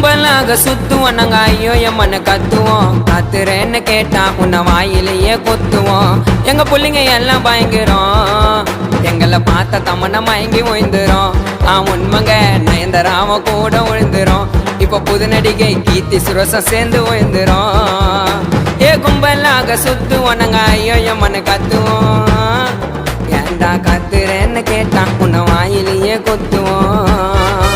கும்பலாக சுத்துவோம் நாங்க ஐயோ எம்மன்னு கத்துவோம். கத்துறேன்னு கேட்டா உன்னை வாயிலேயே கொத்துவோம். எங்க புள்ளிங்க எல்லாம் பயங்கரம், எங்களை பார்த்த தமன மயங்கி ஓய்ந்துரும். உண்மைங்க நயன்தாராவ கூட விழுந்துரும். இப்ப புது நடிகை கீர்த்தி சுரேஷும் சேர்ந்து ஓய்ந்துரும். ஏ கும்பலாக சுத்துவோம் நாங்க ஐயோ எம்மன்னு கத்துவோம். ஏண்டா கத்துறேன்னு கேட்டா உன்னை வாயிலேயே கொத்துவோம்.